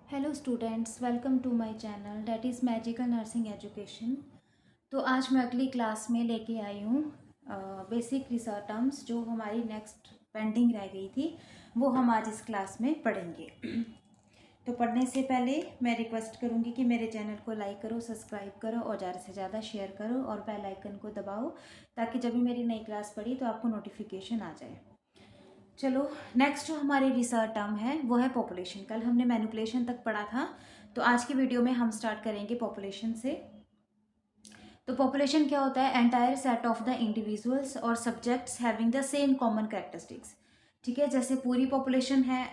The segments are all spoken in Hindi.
Hello students, welcome to my channel that is Magical Nursing Education. तो आज मैं अगली क्लास में लेके आई हूँ बेसिक रिसर्च टर्म्स जो हमारी नेक्स्ट पेंडिंग रह गई थी, वो हम आज इस क्लास में पढ़ेंगे। तो पढ़ने से पहले मैं रिक्वेस्ट करूँगी कि मेरे चैनल को लाइक करो, सब्सक्राइब करो और ज़्यादा से ज़्यादा शेयर करो और बेल आइकन को दबाओ ताकि जब भी मेरी नई क्लास पढ़ी तो आपको नोटिफिकेशन आ जाए। चलो, नेक्स्ट जो हमारी रिसर्च टर्म है वो है पॉपुलेशन। कल हमने मैनिपुलेशन तक पढ़ा था, तो आज की वीडियो में हम स्टार्ट करेंगे पॉपुलेशन से। तो पॉपुलेशन क्या होता है? Entire set of the individuals और subjects having the same common characteristics. ठीक है, जैसे पूरी पॉपुलेशन है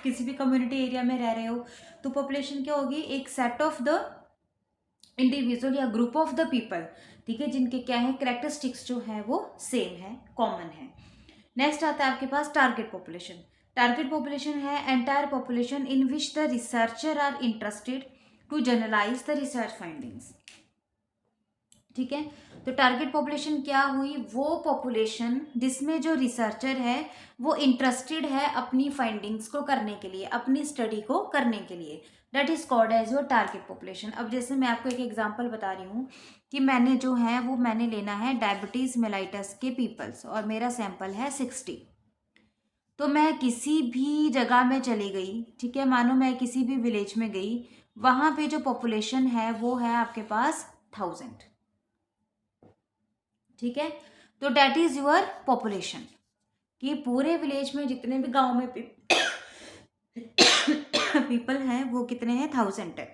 किसी भी कम्युनिटी एरिया में रह रहे हो तो पॉपुलेशन क्या होगी? एक सेट ऑफ द इंडिविजुअल या ग्रुप ऑफ द पीपल, ठीक है, जिनके क्या है कैरेक्टरिस्टिक्स जो है वो सेम है, कॉमन है। नेक्स्ट आता है आपके पास टारगेट पॉपुलेशन। टारगेट पॉपुलेशन है entire population in which the researcher are interested to generalise the research findings. ठीक है, तो टारगेट पॉपुलेशन क्या हुई? वो पॉपुलेशन जिसमें जो रिसर्चर है वो इंटरेस्टेड है अपनी फाइंडिंग्स को करने के लिए, अपनी स्टडी को करने के लिए, that is called as your target population. अब जैसे मैं आपको एक एग्जांपल बता रही हूँ कि मैंने जो है वो मैंने लेना है डायबिटीज मेलाइटस के पीपल्स और मेरा सैंपल है 60। तो मैं किसी भी जगह में चली गई, ठीक है, मानो मैं किसी भी विलेज में गई, वहां पे जो पॉपुलेशन है वो है आपके पास 1000। ठीक है, तो डेट इज योर पॉपुलेशन कि पूरे विलेज में जितने भी गांव में पीपल हैं वो कितने हैं? 1000 है।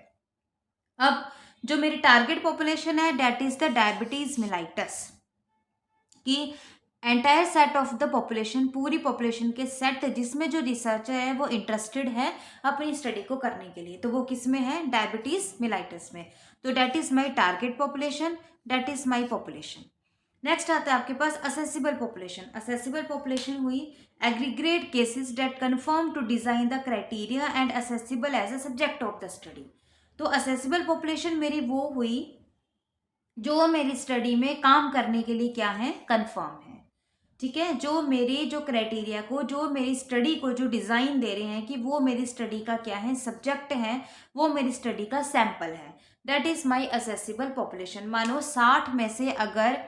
अब जो मेरी टारगेट पॉपुलेशन है that is the diabetes mellitus कि entire set of the population, पूरी पॉपुलेशन के सेट जिसमें जो रिसर्चर है वो इंटरेस्टेड है अपनी स्टडी को करने के लिए, तो वो किस में है? डायबिटीज मेलाइटस में। तो that is my target population, that is my population. Next आता है आपके पास असेसिबल पॉपुलेशन। असेसिबल पॉपुलेशन हुई aggregate cases that confirm to design the criteria and accessible as a subject of the study. तो असेसिबल पॉपुलेशन मेरी वो हुई जो मेरी स्टडी में काम करने के लिए क्या है? कंफर्म है। ठीक है, जो मेरे जो क्राइटेरिया को, जो मेरी स्टडी को जो डिजाइन दे रहे हैं कि वो मेरी स्टडी का क्या है? सब्जेक्ट है, वो मेरी स्टडी का सैंपल है, that is my accessible population. मानो 60 में से अगर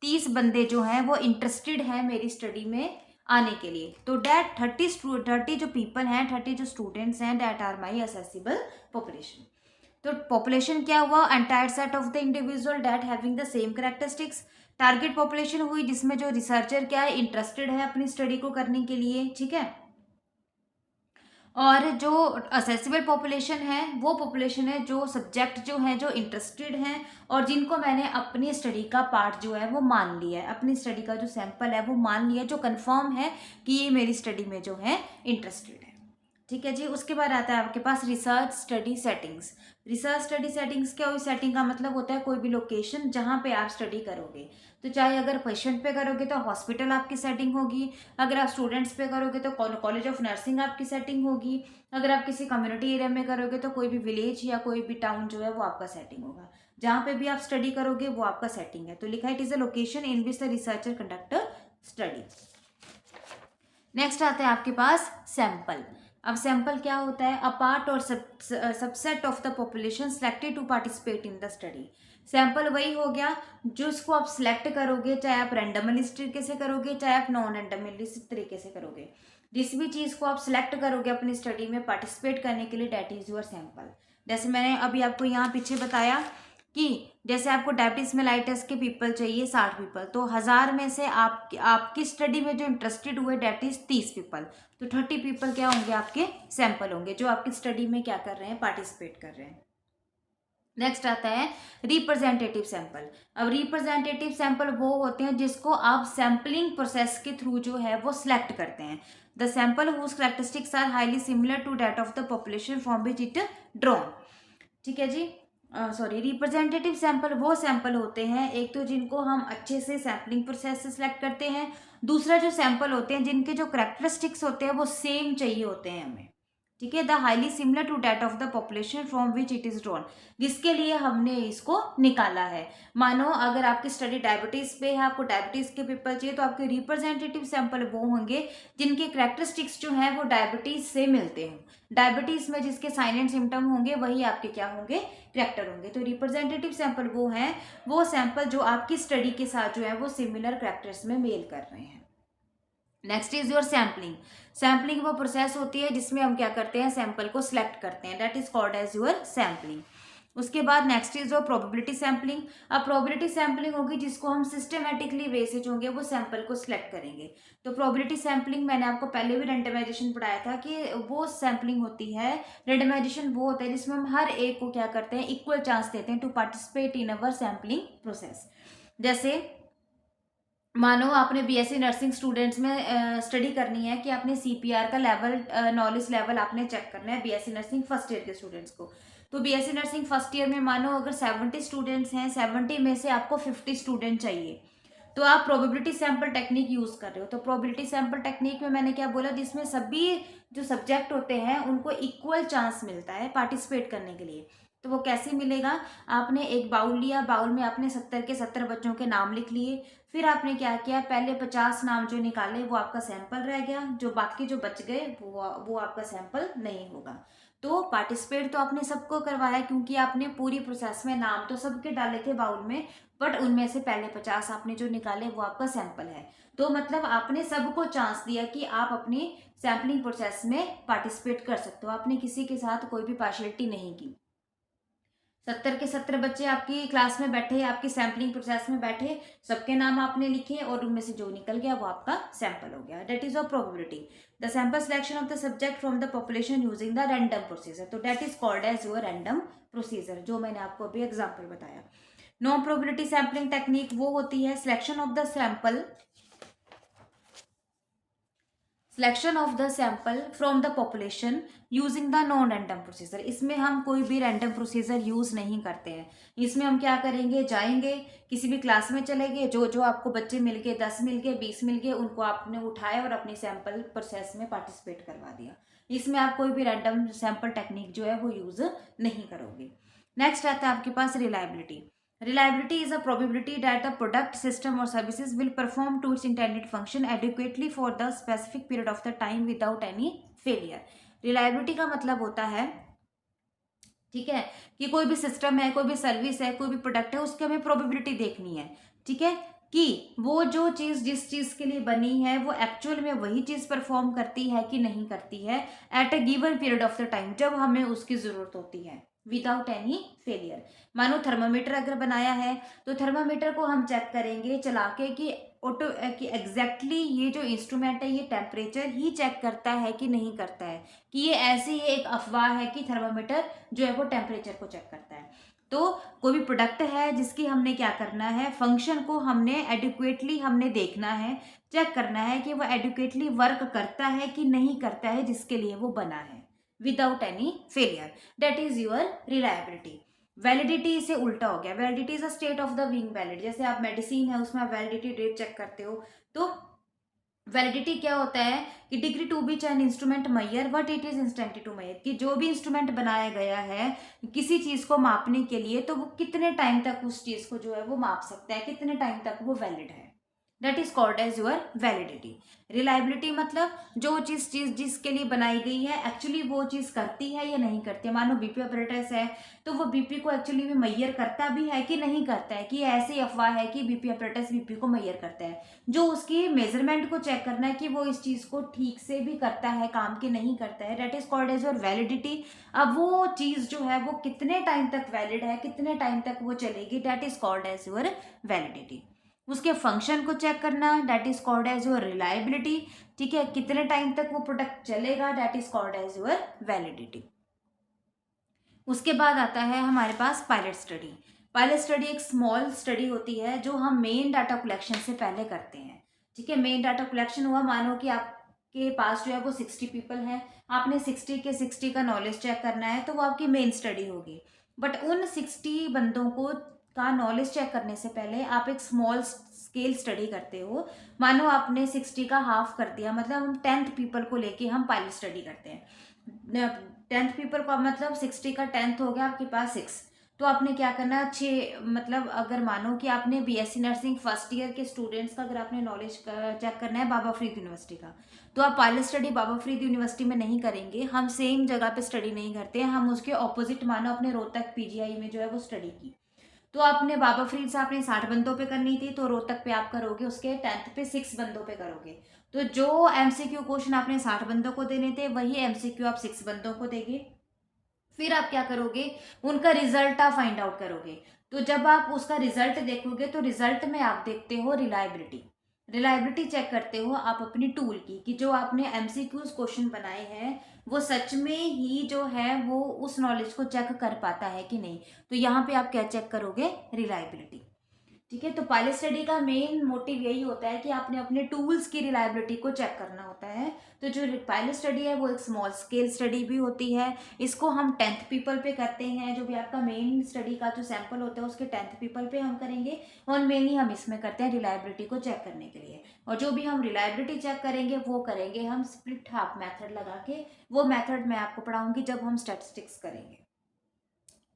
30 बंदे जो हैं वो इंटरेस्टेड हैं मेरी स्टडी में आने के लिए, तो डेट 30 जो पीपल हैं, 30 जो स्टूडेंट्स हैं, that are my accessible population. तो पॉपुलेशन क्या हुआ? Entire set of the individual that having the same characteristics. Target population हुई जिसमें जो रिसर्चर क्या है? इंटरेस्टेड है अपनी स्टडी को करने के लिए। ठीक है, और जो असेसिबल पॉपुलेशन है वो पॉपुलेशन है जो सब्जेक्ट जो है जो इंटरेस्टेड हैं और जिनको मैंने अपनी स्टडी का पार्ट जो है वो मान लिया है, अपनी स्टडी का जो सैंपल है वो मान लिया है, जो कंफर्म है कि ये मेरी स्टडी में जो है इंटरेस्टेड है। ठीक है जी, उसके बाद आता है आपके पास research study settings. Research study settings क्या हुई? सेटिंग का मतलब होता है कोई भी लोकेशन जहाँ पे आप स्टडी करोगे। तो चाहे अगर पेशेंट पे करोगे तो हॉस्पिटल आपकी सेटिंग होगी, अगर आप स्टूडेंट्स पे करोगे तो कॉलेज ऑफ नर्सिंग आपकी सेटिंग होगी, अगर आप किसी कम्युनिटी एरिया में करोगे तो कोई भी विलेज या कोई भी टाउन जो है वो आपका सेटिंग होगा। जहाँ पे भी आप स्टडी करोगे वो आपका सेटिंग है। तो लिखा है it is a location in which the researcher conduct study. Next आता है आपके पास सैंपल। अब सैंपल क्या होता है? अ पार्ट और subset of the population selected to participate in the study. Sample वही हो गया जिसको आप सिलेक्ट करोगे, चाहे आप रैंडमलिस्ट तरीके से करोगे, चाहे आप नॉन रैंडमलिस्ट तरीके से करोगे। जिस भी चीज़ को आप सिलेक्ट करोगे अपनी स्टडी में पार्टिसिपेट करने के लिए, डेट इज योर सैंपल। जैसे मैंने अभी आपको यहाँ पीछे बताया कि जैसे आपको डायबिटीज मेलाइटस के पीपल चाहिए 60 पीपल, तो 1000 में से आपकी स्टडी में जो इंटरेस्टेड हुए डेट इज 30 पीपल, तो 30 पीपल क्या होंगे? आपके सैंपल होंगे जो आपकी स्टडी में क्या कर रहे हैं? पार्टिसिपेट कर रहे हैं। नेक्स्ट आता है रिप्रेजेंटेटिव सैंपल। अब रिप्रेजेंटेटिव सैंपल वो होते हैं जिसको आप सैम्पलिंग प्रोसेस के थ्रू जो है वो सिलेक्ट करते हैं। The sample whose characteristics are highly similar to that of the population from which it drawn. ठीक है जी, सॉरी, रिप्रेजेंटेटिव सैंपल वो सैंपल होते हैं, एक तो जिनको हम अच्छे से सैम्पलिंग प्रोसेस से सिलेक्ट करते हैं, दूसरा जो सैंपल होते हैं जिनके जो करेक्टरिस्टिक्स होते हैं वो सेम चाहिए होते हैं हमें। ठीक है, the highly similar to that of the population from which it is drawn, जिसके लिए हमने इसको निकाला है। मानो अगर आपकी स्टडी डायबिटीज पे है, आपको डायबिटीज के पीपल चाहिए, तो आपके रिप्रेजेंटेटिव सैंपल वो होंगे जिनके करेक्टरिस्टिक्स जो हैं वो डायबिटीज से मिलते हैं। डायबिटीज में जिसके साइन एंड सिम्टम होंगे वही आपके क्या होंगे, करेक्टर होंगे। तो रिप्रेजेंटेटिव सैंपल वो हैं, वो सैंपल जो आपकी स्टडी के साथ जो है वो सिमिलर करेक्टर्स में मेल कर रहे हैं। Next is your sampling. Sampling वो प्रोसेस होती है जिसमें हम क्या करते हैं, सैंपल को सिलेक्ट करते हैं, that is called as your sampling. उसके बाद next is your probability sampling. अब प्रोबेबिलिटी सैम्पलिंग होगी जिसको हम सिस्टमेटिकली वे से जो होंगे वो सैंपल को सिलेक्ट करेंगे। तो प्रोबेबिलिटी सैम्पलिंग मैंने आपको पहले भी रेंडमाइजेशन पढ़ाया था कि वो सैम्पलिंग होती है, रेंडमाइजेशन वो होता है जिसमें हम हर एक को क्या करते हैं, इक्वल चांस देते हैं to participate in our sampling process. जैसे मानो आपने बीएससी नर्सिंग स्टूडेंट्स में स्टडी करनी है कि आपने सीपीआर का लेवल, नॉलेज लेवल आपने चेक करना है बीएससी नर्सिंग फर्स्ट ईयर के स्टूडेंट्स को। तो बीएससी नर्सिंग फर्स्ट ईयर में मानो अगर 70 स्टूडेंट्स हैं, 70 में से आपको 50 स्टूडेंट चाहिए, तो आप प्रोबेबिलिटी सैंपल टेक्निक यूज कर रहे हो। तो प्रोबेबिलिटी सैंपल टेक्निक में मैंने क्या बोला, जिसमें सभी जो सब्जेक्ट होते हैं उनको इक्वल चांस मिलता है पार्टिसिपेट करने के लिए। तो वो कैसे मिलेगा, आपने एक बाउल लिया, बाउल में आपने 70 के 70 बच्चों के नाम लिख लिए, फिर आपने क्या किया, पहले 50 नाम जो निकाले वो आपका सैंपल रह गया, जो बाकी जो बच गए वो आपका सैंपल नहीं होगा। तो पार्टिसिपेट तो आपने सबको करवाया क्योंकि आपने पूरी प्रोसेस में नाम तो सबके डाले थे बाउल में, बट उनमें से पहले 50 आपने जो निकाले वो आपका सैंपल है। तो मतलब आपने सबको चांस दिया कि आप अपनी सैम्पलिंग प्रोसेस में पार्टिसिपेट कर सकते हो, आपने किसी के साथ कोई भी पार्शियलिटी नहीं की। 70 के 70 बच्चे आपकी क्लास में बैठे, आपकी सैम्पलिंग प्रोसेस में बैठे, सबके नाम आपने लिखे और उनमें से जो निकल गया वो आपका सैंपल हो गया। That is of probability. The sample selection of the subject from the population using the random procedure, तो that is called as your random procedure, जो मैंने आपको अभी एग्जाम्पल बताया। नॉन प्रोबेबिलिटी सैम्पलिंग टेक्निक वो होती है selection of the sample, selection of the sample from the population using the non random procedure. इसमें हम कोई भी रैंडम प्रोसीजर यूज नहीं करते हैं। इसमें हम क्या करेंगे, जाएंगे किसी भी क्लास में चले गए, जो जो आपको बच्चे मिल गए, 10 मिल गए, 20 मिल गए, उनको आपने उठाया और अपनी सैंपल प्रोसेस में पार्टिसिपेट करवा दिया। इसमें आप कोई भी रैंडम सैंपल टेक्निक जो है वो यूज नहीं करोगे। नेक्स्ट आता है आपके पास reliability. Reliability is a probability that the product, system or services will perform to its intended function adequately for the specific period of the time without any failure. Reliability का मतलब होता है, ठीक है, कि कोई भी सिस्टम है, कोई भी सर्विस है, कोई भी प्रोडक्ट है, उसकी हमें प्रोबेबिलिटी देखनी है, ठीक है, कि वो जो चीज़ जिस चीज़ के लिए बनी है वो एक्चुअल में वही चीज़ परफॉर्म करती है कि नहीं करती है at a given period of the time, जब हमें उसकी ज़रूरत होती है, विदाउट एनी फेलियर। मानो थर्मामीटर अगर बनाया है तो थर्मामीटर को हम चेक करेंगे चला के कि ऑटो कि एग्जैक्टली ये जो इंस्ट्रूमेंट है ये टेम्परेचर ही चेक करता है कि नहीं करता है, कि ये ऐसी ही एक अफवाह है कि थर्मामीटर जो है वो टेम्परेचर को चेक करता है। तो कोई भी प्रोडक्ट है जिसकी हमने क्या करना है, फंक्शन को हमने एडिक्वेटली हमने देखना है, चेक करना है कि वो एडिक्वेटली वर्क करता है कि नहीं करता है जिसके लिए वो बना है, without any failure. That is your reliability. Validity से उल्टा हो गया, validity is a state of the being valid. जैसे आप मेडिसिन है उसमें आप वैलिडिटी डेट चेक करते हो, तो वैलिडिटी क्या होता है कि degree to be an instrument measure what it is intended to measure, कि जो भी इंस्ट्रूमेंट बनाया गया है किसी चीज को मापने के लिए, तो वो कितने टाइम तक उस चीज को जो है वो माप सकता है, कितने टाइम तक वो वैलिड है, that is called as your validity. Reliability मतलब जो चीज जिसके लिए बनाई गई है एक्चुअली वो चीज करती है या नहीं करती है। मानो बीपी ऑपरेटर्स है तो वो बीपी को एक्चुअली में मैयर करता भी है कि नहीं करता है, कि ऐसी अफवाह है कि बीपी ऑपरेटर्स बीपी को मैयर करता है, जो उसकी मेजरमेंट को चेक करना है कि वो इस चीज को ठीक से भी करता है काम की नहीं करता है, that is called as your validity. अब वो चीज जो है वो कितने टाइम तक वैलिड है, कितने टाइम तक वो चलेगी, that is called as your validity. उसके फंक्शन को चेक करना, that is called as your reliability, ठीक है, कितने टाइम तक वो प्रोडक्ट चलेगा, that is called as your validity. उसके बाद आता है हमारे पास पायलट स्टडी। पायलट स्टडी एक स्मॉल स्टडी होती है जो हम मेन डाटा कलेक्शन से पहले करते हैं, ठीक है। मेन डाटा कलेक्शन हुआ, मानो कि आपके पास जो है वो 60 पीपल हैं, आपने 60 के 60 का नॉलेज चेक करना है, तो वो आपकी मेन स्टडी होगी। बट उन 60 बंदों को का नॉलेज चेक करने से पहले आप एक स्मॉल स्केल स्टडी करते हो। मानो आपने 60 का हाफ कर दिया, मतलब हम 10th पीपल को लेके हम पायलट स्टडी करते हैं। 10th पीपल का मतलब 60 का 10th हो गया आपके पास 6। तो आपने क्या करना है, 6 मतलब अगर मानो कि आपने बीएससी नर्सिंग फर्स्ट ईयर के स्टूडेंट्स का अगर आपने नॉलेज चेक करना है बाबा फरीद यूनिवर्सिटी का, तो आप पायलट स्टडी बाबा फरीद यूनिवर्सिटी में नहीं करेंगे। हम सेम जगह पे स्टडी नहीं करते हैं, हम उसके ऑपोजिट मानो अपने रोहतक पीजीआई में जो है वो स्टडी की। तो आपने बाबा फरीद से आपने 60 बंदों पे करनी थी, तो रोहतक पे आप करोगे उसके 10th पे 6 बंदों पे करोगे। तो जो एमसीक्यू क्वेश्चन आपने 60 बंदों को देने थे वही एमसीक्यू आप 6 बंदों को देंगे। फिर आप क्या करोगे, उनका रिजल्ट आप फाइंड आउट करोगे। तो जब आप उसका रिजल्ट देखोगे तो रिजल्ट में आप देखते हो रिलायबिलिटी। रिलायबिलिटी चेक करते हो आप अपनी टूल की, कि जो आपने एमसीक्यूज क्वेश्चन बनाए हैं वो सच में ही जो है वो उस नॉलेज को चेक कर पाता है कि नहीं। तो यहाँ पे आप क्या चेक करोगे, रिलायबिलिटी। ठीक है, तो पायलट स्टडी का मेन मोटिव यही होता है कि आपने अपने टूल्स की रिलायबिलिटी को चेक करना होता है। तो जो पायलट स्टडी है वो एक स्मॉल स्केल स्टडी भी होती है। इसको हम 10th पीपल पे करते हैं, जो भी आपका मेन स्टडी का जो सैंपल होता है उसके 10th पीपल पे हम करेंगे। और मेनली हम इसमें करते हैं रिलायबिलिटी को चेक करने के लिए। और जो भी हम रिलायबिलिटी चेक करेंगे वो करेंगे हम स्प्लिट हाफ मैथड लगा के। वो मैथड मैं आपको पढ़ाऊंगी जब हम स्टैटिस्टिक्स करेंगे।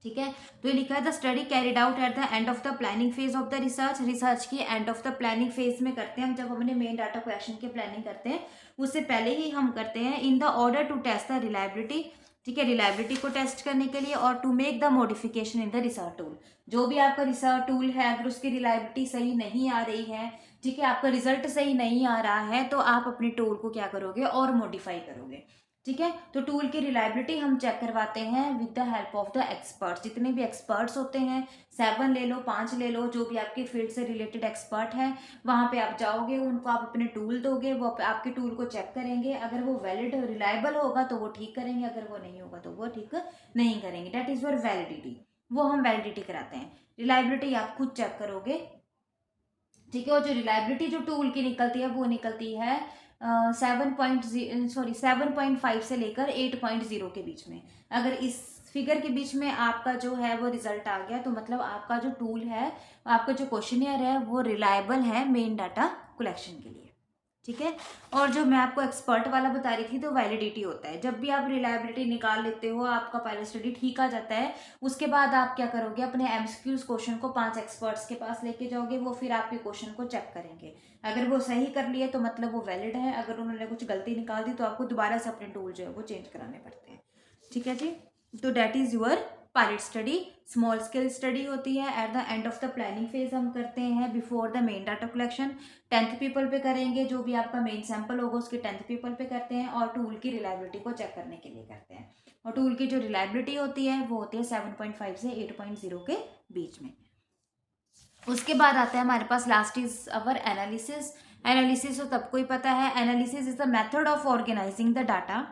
ठीक है, तो ये लिखा है the study carried out at the end of the planning phase of the research. Research की end of the planning phase में करते हैं हम, जब हमने मेन डाटा कलेक्शन की प्लानिंग करते हैं उससे पहले ही हम करते हैं, in the order to test the reliability. ठीक है, रिलायबिलिटी को टेस्ट करने के लिए और to make the modification in the research tool. जो भी आपका रिसर्च टूल है अगर उसकी रिलायबिलिटी सही नहीं आ रही है, ठीक है, आपका रिजल्ट सही नहीं आ रहा है, तो आप अपने टूल को क्या करोगे और मॉडिफाई करोगे। ठीक है, तो टूल की रिलायबिलिटी हम चेक करवाते हैं with the help of the experts. जितने भी एक्सपर्ट्स होते हैं, 7 ले लो, 5 ले लो, जो भी आपके फील्ड से रिलेटेड एक्सपर्ट है, वहां पे आप जाओगे, उनको आप अपने टूल दोगे, वो आपके टूल को चेक करेंगे। अगर वो वैलिड रिलायबल होगा तो वो ठीक करेंगे, अगर वो नहीं होगा तो वो ठीक नहीं करेंगे। डेट इज योर वैलिडिटी, वो हम वैलिडिटी कराते हैं। रिलायबिलिटी आप खुद चेक करोगे। ठीक है, और जो रिलायबिलिटी जो टूल की निकलती है वो निकलती है 7.5 से लेकर 8.0 के बीच में। अगर इस फिगर के बीच में आपका जो है वो रिजल्ट आ गया तो मतलब आपका जो टूल है, आपका जो क्वेश्चनियर है वो रिलायबल है मेन डाटा कलेक्शन के लिए। ठीक है, और जो मैं आपको एक्सपर्ट वाला बता रही थी तो वैलिडिटी होता है। जब भी आप रिलायबिलिटी निकाल लेते हो, आपका पायलट स्टडी ठीक आ जाता है, उसके बाद आप क्या करोगे, अपने एमसीक्यूज क्वेश्चन को 5 एक्सपर्ट्स के पास लेके जाओगे, वो फिर आपके क्वेश्चन को चेक करेंगे। अगर वो सही कर लिए तो मतलब वो वैलिड है, अगर उन्होंने कुछ गलती निकाल दी तो आपको दोबारा से अपने टूल जो है वो चेंज कराने पड़ते हैं। ठीक है जी, तो that is your pilot study. Small scale study होती है, at the end of the planning phase हम करते हैं, before the main data collection. 10th people पे करेंगे, जो भी आपका मेन सैंपल होगा उसके 10th पीपल पे करते हैं, और टूल की रिलायबिलिटी को चेक करने के लिए करते हैं। और टूल की जो रिलायबिलिटी होती है वो होती है 7.5 से 8.0 के बीच में। उसके बाद आता है हमारे पास last is our analysis. Analysis तो सबको ही पता है, analysis is the method of organising the data.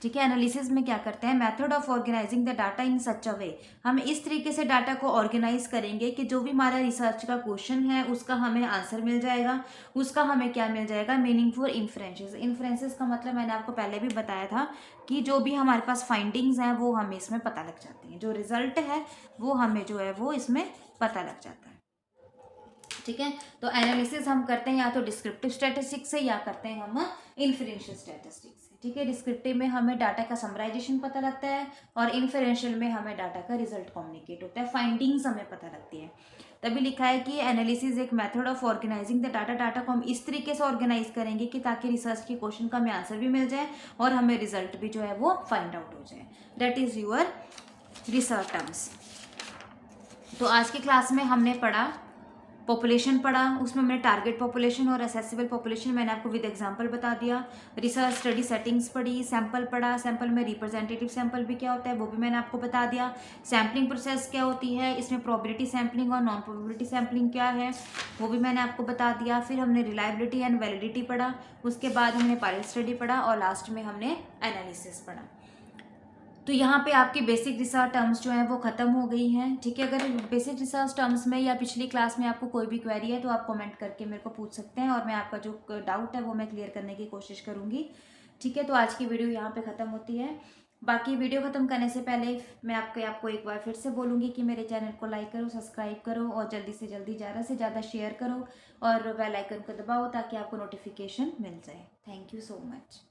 ठीक है, एनालिसिस में क्या करते हैं, method of organising the data in such a way. हम इस तरीके से डाटा को ऑर्गेनाइज करेंगे कि जो भी हमारा रिसर्च का क्वेश्चन है उसका हमें आंसर मिल जाएगा, उसका हमें क्या मिल जाएगा, मीनिंगफुल इन्फ्रेंसेस। इन्फ्रेंसेस का मतलब मैंने आपको पहले भी बताया था कि जो भी हमारे पास फाइंडिंग्स हैं वो हमें इसमें पता लग जाती हैं, जो रिजल्ट है वो हमें जो है वो इसमें पता लग जाता है। ठीक है, तो एनालिसिस हम करते हैं या तो डिस्क्रिप्टिव स्टैटिस्टिक्स से या करते हैं हम इन्फरेंशियल स्टैटिस्टिक्स से। ठीक है, डिस्क्रिप्टिव में हमें डाटा का समराइजेशन पता लगता है और इन्फरेंशियल में हमें डाटा का रिजल्ट कम्युनिकेट होता है, फाइंडिंग्स हमें पता लगती है। तभी लिखा है कि एनालिसिस एक method of organising the data. Data को हम इस तरीके से ऑर्गेनाइज करेंगे कि ताकि रिसर्च के क्वेश्चन का हमें आंसर भी मिल जाए और हमें रिजल्ट भी जो है वो फाइंड आउट हो जाए। That is your research terms. तो आज की क्लास में हमने पढ़ा पॉपुलेशन पढ़ा, उसमें मैंने टारगेट पॉपुलेशन और असेसिबल पॉपुलेशन मैंने आपको विद एग्जांपल बता दिया। रिसर्च स्टडी सेटिंग्स पढ़ी, सैंपल पढ़ा, सैंपल में रिप्रेजेंटेटिव सैंपल भी क्या होता है वो भी मैंने आपको बता दिया। सैम्पलिंग प्रोसेस क्या होती है, इसमें प्रोबेबिलिटी सैम्पलिंग और नॉन प्रोबेबिलिटी सैम्पलिंग क्या है वो भी मैंने आपको बता दिया। फिर हमने रिलायबिलिटी एंड वैलिडिटी पढ़ा, उसके बाद हमने पायलट स्टडी पढ़ा और लास्ट में हमने एनालिसिस पढ़ा। तो यहाँ पे आपकी बेसिक रिसर्च टर्म्स जो हैं वो ख़त्म हो गई हैं। ठीक है, अगर बेसिक रिसर्च टर्म्स में या पिछली क्लास में आपको कोई भी क्वेरी है तो आप कमेंट करके मेरे को पूछ सकते हैं और मैं आपका जो डाउट है वो मैं क्लियर करने की कोशिश करूँगी। ठीक है, तो आज की वीडियो यहाँ पे ख़त्म होती है। बाकी वीडियो ख़त्म करने से पहले मैं आपको एक बार फिर से बोलूँगी कि मेरे चैनल को लाइक करो, सब्सक्राइब करो और जल्दी से जल्दी ज़्यादा से ज़्यादा शेयर करो और बेल आइकन को दबाओ ताकि आपको नोटिफिकेशन मिल जाए। Thank you so much.